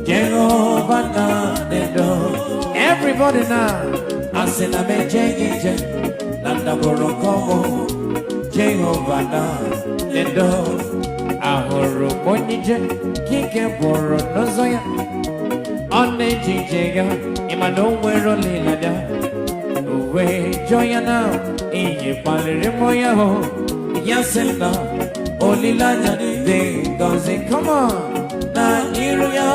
Jehovah Nando. Everybody now. I said I'm a Jay, Nanda Borokomo. Jehovah Nando. Ahoro Bonije, Kike Boro Nozoya. On the Jijega, Imano Wero Lilada. Away, Joya now. Iye Palere Moya. Yes and no. Only Lanya, they goes in. Come on. Na Iruya,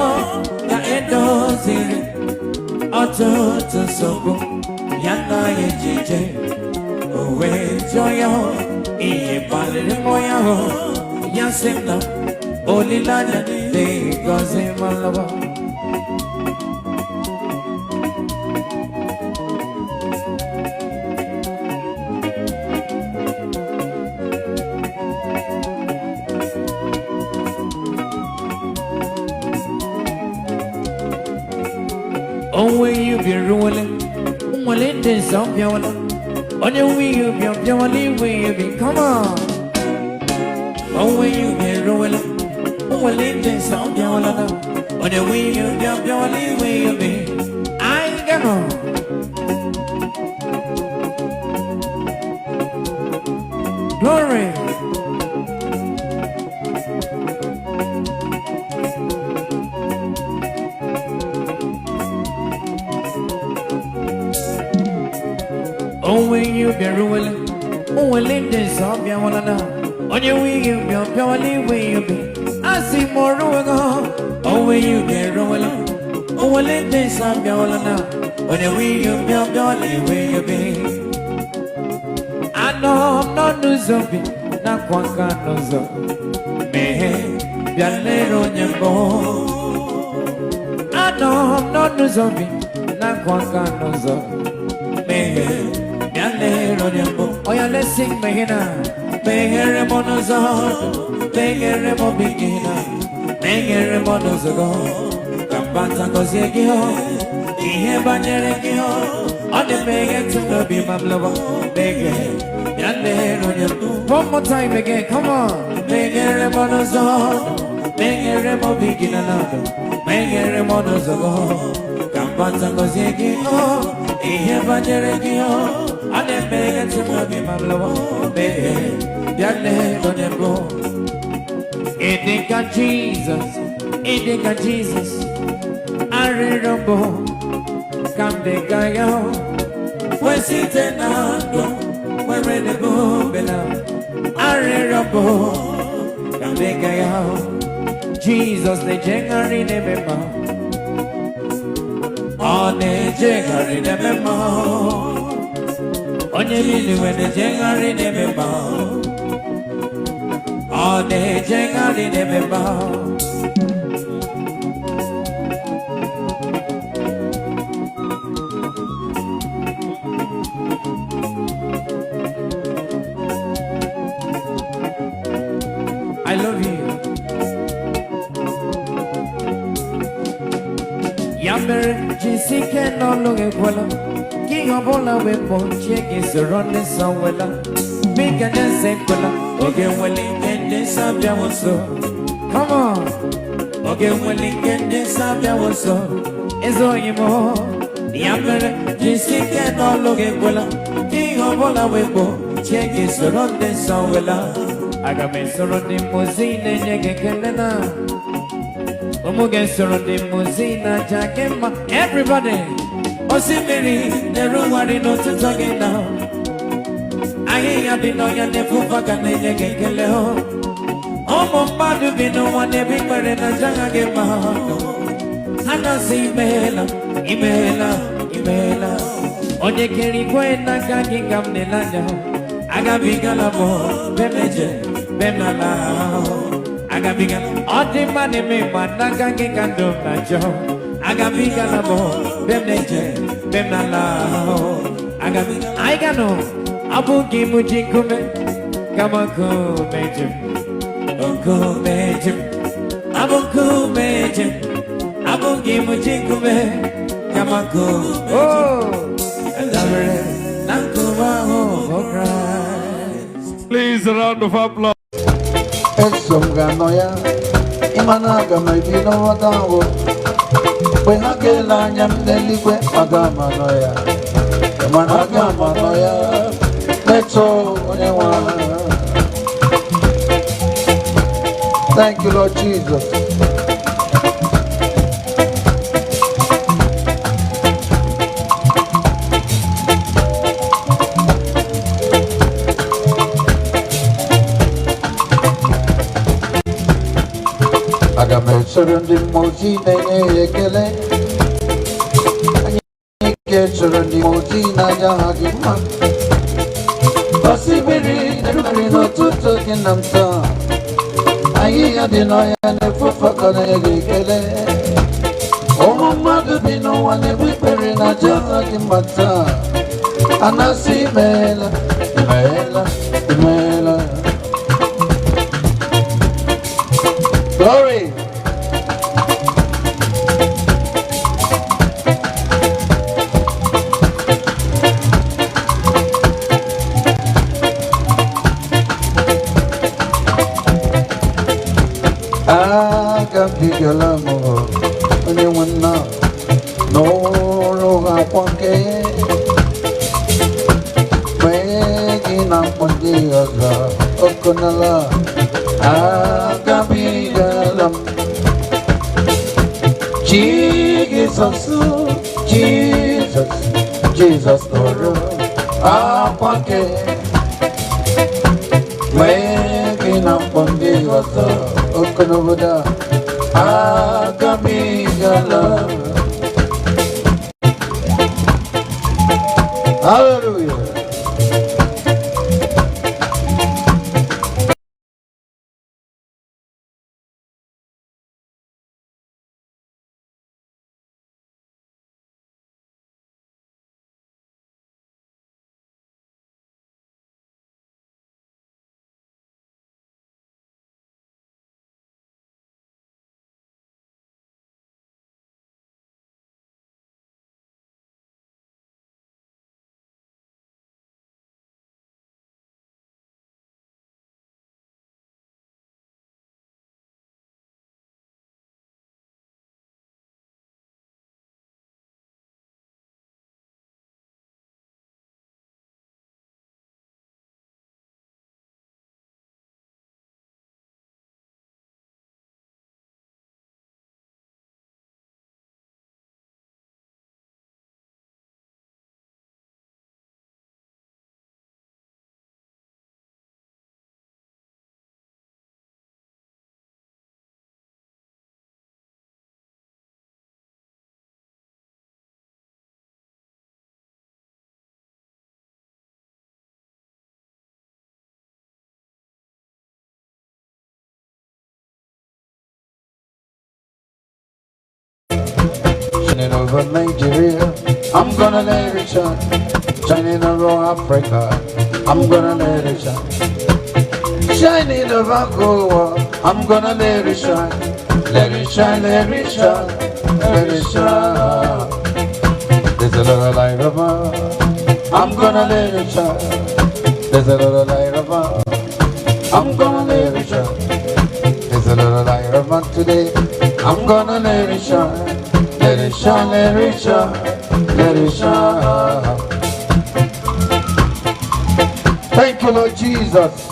Na Edo Ziri. Auto to Sobo. Yana Jije. Away, Joya. Iye Palere Moya. Yes and no. Only Lanya, they goes in. Malava. Oh, where you be rolling? Well, it is up your one. On your way, you be up your only way you be. Come on. Oh, where you be rolling? Well, it is up your one. On your way, you be up your only way you be. I got on. Glory. Oh, when you be ruling, oh, well, it is up your one. On your way, you be up your only way you be. I see more ruling. Oh, when you be ruling, oh, well, it is up your one. On your way, you be up your only way you be. I know I'm not no zombie, not quanka no zombie. Me, Bianero Nyambo. I know I'm not no zombie, not quanka no zombie. Me, oh, yeah, let's sing Mahina. Megere Monozor, Megere Mobigina, Megere Monozogo, Campanta Cosegio, Ihebaneregio, on the Megan to the Bim of Lava, Megere, one more time again, come on. Megere Monozor, Megere Mobigina, Megere Monozogo, Campanta Cosegio, Ihebaneregio. And then begin to love him, my love, baby. It Jesus. I remember, come the guy out. When sitting out, we're ready to go. I remember, come the guy out. Jesus, the January, remember. On the January, remember. On your little when the January never bow. All day January never bow. I love you. Yammer, Jessica, no look at King of all our weapons, check is running somewhere. Big and then secular. Okay, well, in this up, there was so. Come on. Okay, well, in this up, there was so. It's all you more. The Amber, Jessica, and all look at Wella. King of all our weapons, check is running somewhere. I got me surrounding Mozina, and Yakelena. Omugan surrounding Mozina, Jackema. Everybody. Osimiri, the room where they know to talk it now. I ain't been on your never fucking Yakeleo. Oh, my mother be no one every where in a Janga game. I don't see Imela. On your carry point, I can't get up the land. I got big alamo, Bemala. I got big all the money, me, but I can't get up the job. I got big alamo. Bemnala, I got no. Abu Gimuji Kume, Kamako Major, Uncle Major, Abu Kumajor, Abu Gimuji Kume, Kamako. Oh, I love it. Nakuma, oh, Christ. Please, a round of applause. Imanaga maybe no wadawo. When I get lanyam delikwe agamanoya. Imanaga manoya. Let's all thank you, Lord Jesus. Agame surrounding Moji Negele. I get surrounding Moji Najahagima. Possibly, everybody not to talk in them. I didn't know I never forgot Negele. Oh, my mother be no one every parent. I just like in Mata. And I see Mela. Glory. I can't be your love, anyone now. No, I won't get. Making up on the other, Okonala. I can't be your love. Jesus, Lord. I won't get. Making up on the other. Okonobuda, Agamigala. Hallelujah. Shining over Nigeria, I'm gonna let it shine. Shining over Africa, I'm gonna let it shine. Shining over Goa, I'm gonna let it shine. Let it shine, let it shine, let it shine. There's a little light of mine, I'm gonna let it shine. There's a little light of mine, I'm gonna let it shine. There's a little light of mine today, I'm gonna let it shine. Let it shine, let it shine, let it shine. Thank you, Lord Jesus.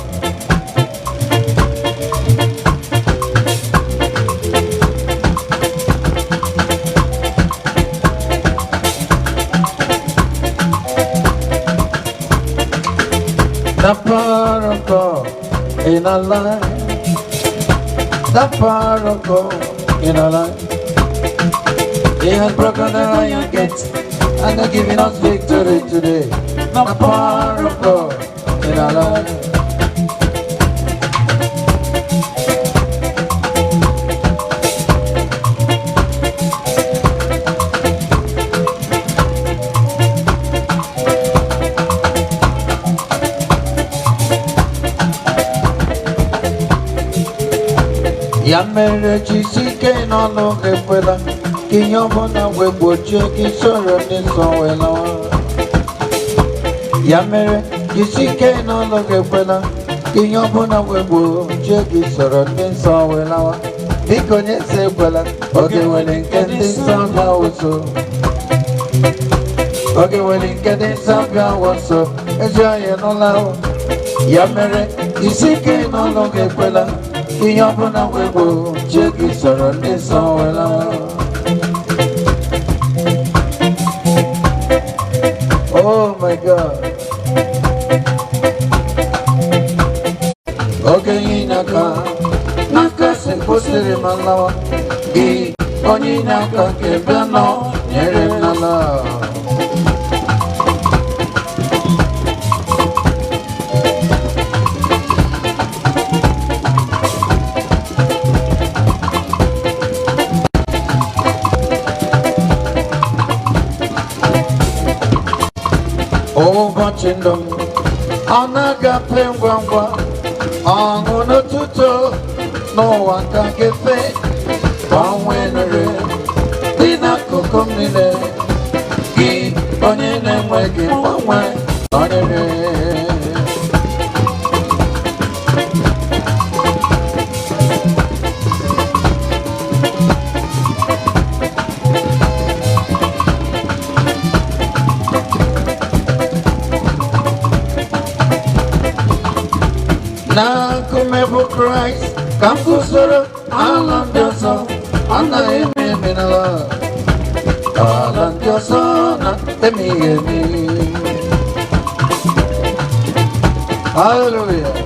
The power of God in our life. The power of God in our life. He has broken the iron gates and they're giving us victory today. The power of God in our life. Ya mere chisike no lo que pueda. Que yo bona huevo que solo ni sola. Ya mere chisike no lo que pueda. Que yo bona huevo que solo ni sola. biko nye sekwela oge nwere nke ndị nsọ bịa wụso oge nwere nke ndị nsọ bịa wụso ezi anyị n'ụlọ ya mere isi ike n'ọnụ gị ekwela ihe ọbụla wegbo chi gị sọrọ ndị nsọ wela oh my God oge ịnyaka n'aka si kwụsịrị ma lawa gị onye ịnyaka nke bịa nọ nyere m n'ala ụbọchị ndụ m ọ na-agafe ngwa ngwa ọṅụ n'ụtụtụ n'ụwa ka gefe gbanwee nere dị n'akụkụ m niile gị onye na-enweghị mgbanwe nọnyere Nakumebu Christ, come to sorrow, Alan Johnson, and I am in love. Alan Johnson, Emi. Hallelujah.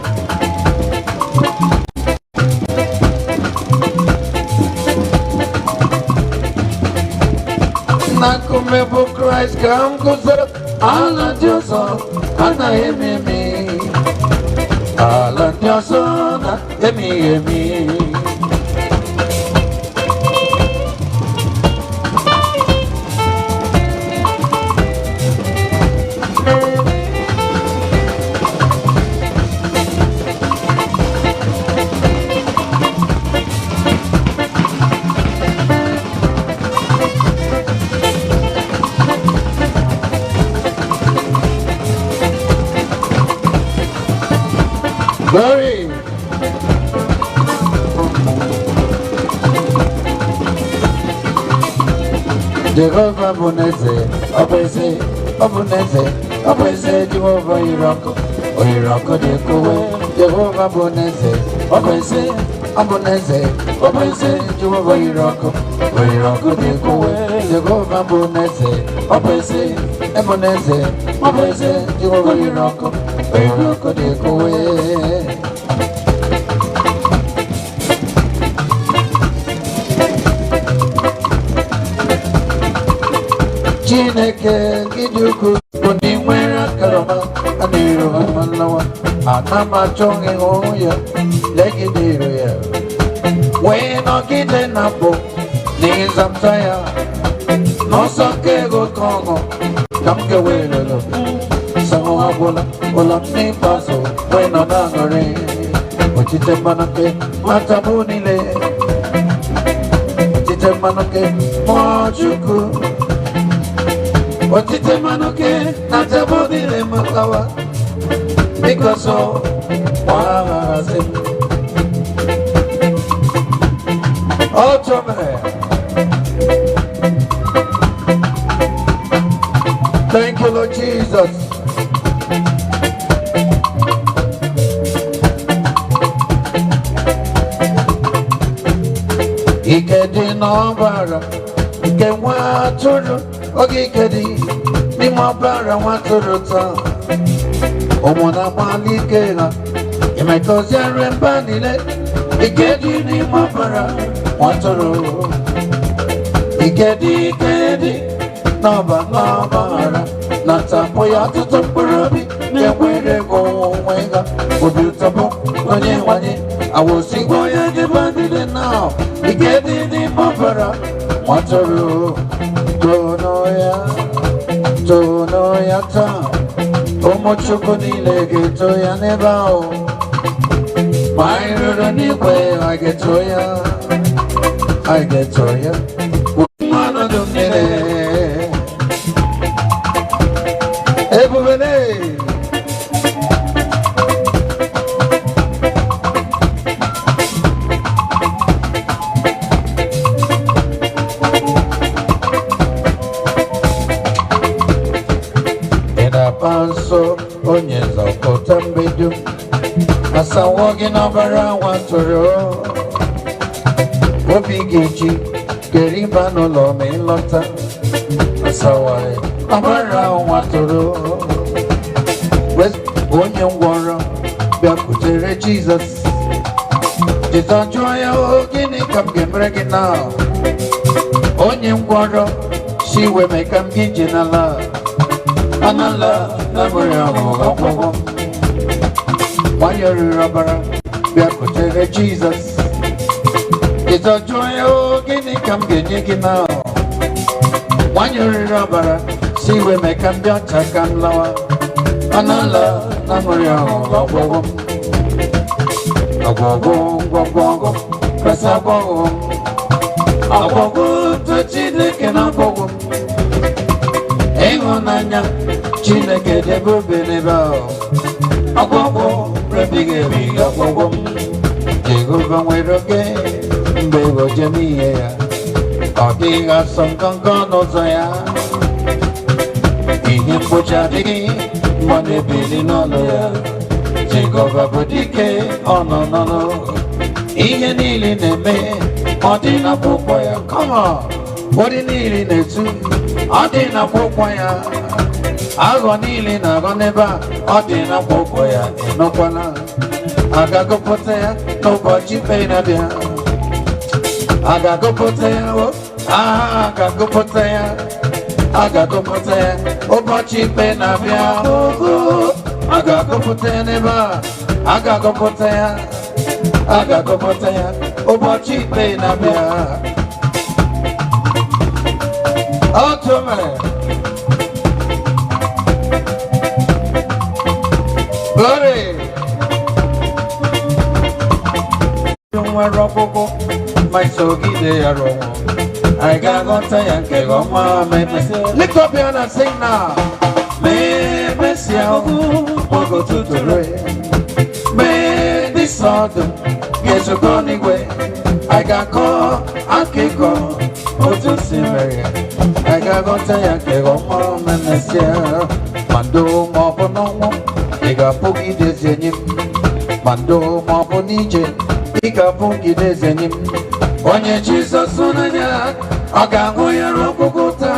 Nakumebu Christ, come to sorrow, Alan Johnson, and I am in Alan Johnson, Emi. Glory. Jehovah Buneze, Obese, Obuneze, Obese, Jehovah Iroko, Iroko de Kowe, Jehovah Buneze, Obese, Obuneze, Obese, Jehovah Iroko, Iroko de Kowe, Jehovah Buneze, Obese, Ebuneze, Obese, Jehovah Iroko, Iroko de Kowe. Chineke giduku kuni nwere karama aniru amalawa anama chonge hoya legidiru ya weno gide napo ni zamtaya no sanke go kongo kamke welelo sango abola ola ni paso weno nangore ochite manake matabunile ochite manake mochuku Otite manoke na tabodile makawa because of wazim Otome. Thank you, Lord Jesus. Ikedi no bara ke wa turu oge kedi ni mo bara wa turu ta omo na malike na ime ko se remba nile ikedi ni mo bara wa turu ikedi no bara na tapo ya tutu porobi ne were go wenga obi tapo onye wanye awosi go ya de bandile now ikedi ni mo bara wa turu Tono ya ta Omo chuko nile geto ya nebao Mairo ni kwe I get to ya Mano dumnile Ebu bene Asa walking over one toro. Obi geji geri bano lo me lota. Asa wai over one toro. West onye ngworo bia kutere Jesus. Jesus joy o gini kam gemre gina. Onye ngworo she we make am ginala. Anala na moya mo. Why you're rubber, we are putting Jesus. It's a joy, oh, guinea come getting now. Why you're rubber, see we make them your check and lower. Anala, Namoria, go, press a go, to Chile can I go. Hang Anya, Chile get a good beneba. Agogo, Rebige, Agogo, Jago, Weroge, Bego Jamia, talking of some Congonozaya. In Pochadi, Money Billy Noya, Jago Babodike, oh no. Ian Neely Neme, Odina Popoya, come on, what in Neely Netu, Odina Popoya. Agonili na goneba, odina popoya, no kwana. Agago potea, no bochi pena bia. Agago potea, agago potea, agago potea, o bochi pena bia. Agago potea neba, agago potea, o bochi pena bia. Automate. Glory. My sogi de arrow. I got on time and go on. Lift up your hand and sing now. May Messia go to the rain. May this autumn get you gone away. I got call and kick on. Oh, to see Mary. I got on time and go on. Messia. Mando more no. Iga pogi desenim, mando mapo nije. Iga pogi desenim. Onye Jesus unanya, aga ngoya rokokota.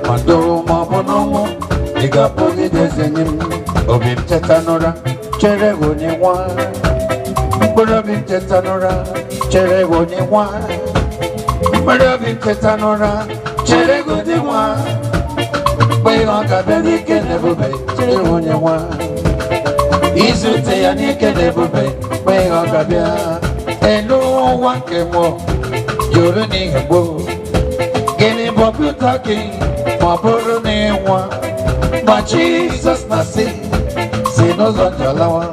Mando mapo nomo, iga pogi desenim. Obim tetanora, chere gonye wa. Obim tetanora, chere gonye wa. Obim tetanora, chere gonye wa. Bayo kabeli kenebube, chere gonye wa. Izute ya nike nebube, we ogabia. Elu wanke mo, yuru ni hebo. Gini bobu taki, maburu ni wa. Ma Jesus nasi, sino zonjalawa.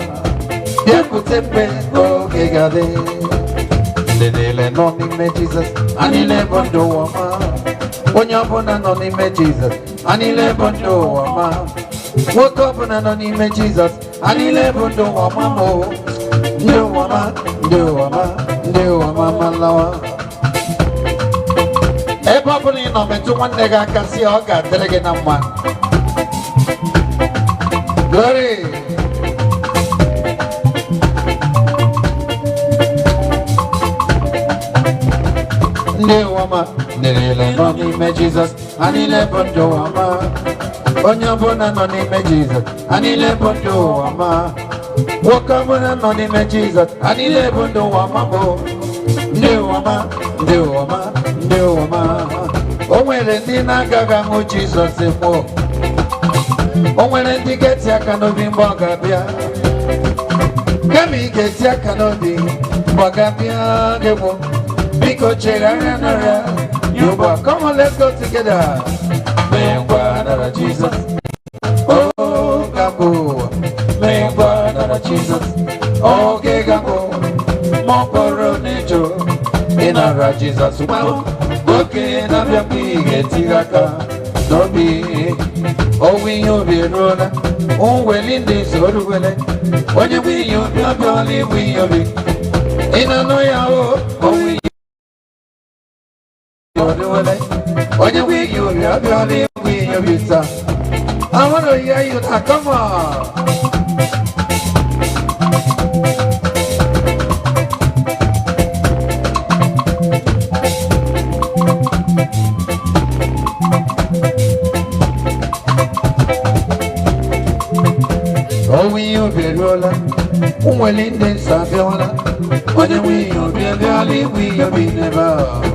Bieku tepe, oge gade. Lele no ni me Jesus, anile bondo wama. Onyabona no ni me Jesus, anile bondo wama. Woke up and anonymous Jesus, and 11 do a mammo. Do a mamma. A properly number to one leg I can see all got delegate number. Glory. Anonymous Jesus, and 11 do a mamma. Onyabona no name Jesus, and 11 do ama. Wakabona no name Jesus, and 11 do ama bo. Do ama. O wele ndina gaga mo Jesus mo. O wele ndiketi akanobi mbagabia. Kami keti akanobi mbagabia gebo. Biko chega nara. Yuba, come on, let's go together. Mengwa Jesus, oh Gambo, Mengwa Jesus, oh Gambo, Mokoro Nejo, Inara Jesus, okay, Nabi, Getigaka, Dobi, oh, we you be roller, oh, well in this, oh, well, when you be, you'll be, in a noya, oh, we. When you win, you have your name, your visa. I want to hear you now. Come on. we are Viola, well in the Saviola, when we are Valley, we are never.